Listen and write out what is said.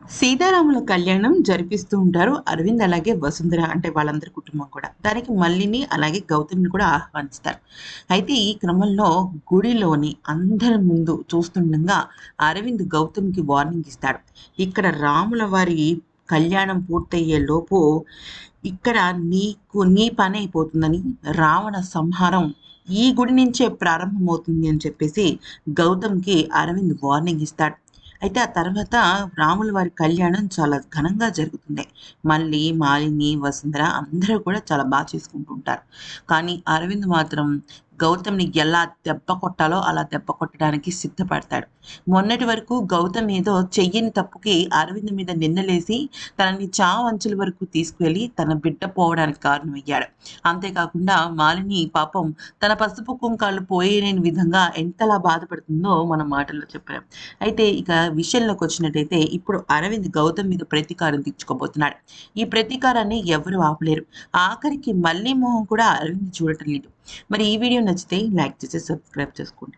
సీతారాముల కళ్యాణం జరిపిస్తూ ఉంటారు. అరవింద్ అలాగే వసుంధర అంటే వాళ్ళందరి కుటుంబం కూడా. దానికి మల్లిని అలాగే గౌతమ్‌ని కూడా ఆహ్వానిస్తారు. అయితే ఈ క్రమంలో గుడిలోని అందరి ముందు చూస్తుండగా అరవింద్ గౌతమ్‌కి వార్నింగ్ ఇస్తాడు. ఇక్కడ రాముల వారి కళ్యాణం పూర్తయ్యే లోపు ఇక్కడ నీ పనైపోతుందని, రావణ సంహారం ఈ గుడి నుంచే ప్రారంభమవుతుంది అని చెప్పేసి గౌతమ్‌కి అరవింద్ వార్నింగ్ ఇస్తాడు. అయితే ఆ తర్వాత రాముల వారి కళ్యాణం చాలా ఘనంగా జరుగుతుంది. మళ్ళీ మాలిని, వసుంధర అందరూ కూడా చాలా చేసుకుంటూ ఉంటారు. కానీ అరవింద్ మాత్రం గౌతమ్‌ని ఎలా దెబ్బ కొట్టాలో అలా దెబ్బ కొట్టడానికి సిద్ధపడతాడు. మొన్నటి వరకు గౌతమ్ ఏదో చెయ్యని తప్పుకి అరవింద్ మీద నిందలేసి తనని చావంచుల వరకు తీసుకువెళ్ళి తన బిడ్డ పోవడానికి కారణమయ్యాడు. అంతేకాకుండా మాలిని పాపం తన పసుపు కుంకాలు పోయలేని విధంగా ఎంతలా బాధపడుతుందో మన మాటల్లో చెప్పలేం. అయితే ఇక విషయంలోకి వచ్చినట్టయితే ఇప్పుడు అరవింద్ గౌతమ్ మీద ప్రతీకారం తీర్చుకోబోతున్నాడు. ఈ ప్రతీకారాన్ని ఎవరు ఆపలేరు. ఆఖరికి మళ్ళీ మొహం కూడా అరవింద్ చూడటం లేదు. మరి ఈ వీడియో నచ్చితే లైక్ చేసి సబ్స్క్రైబ్ చేసుకోండి.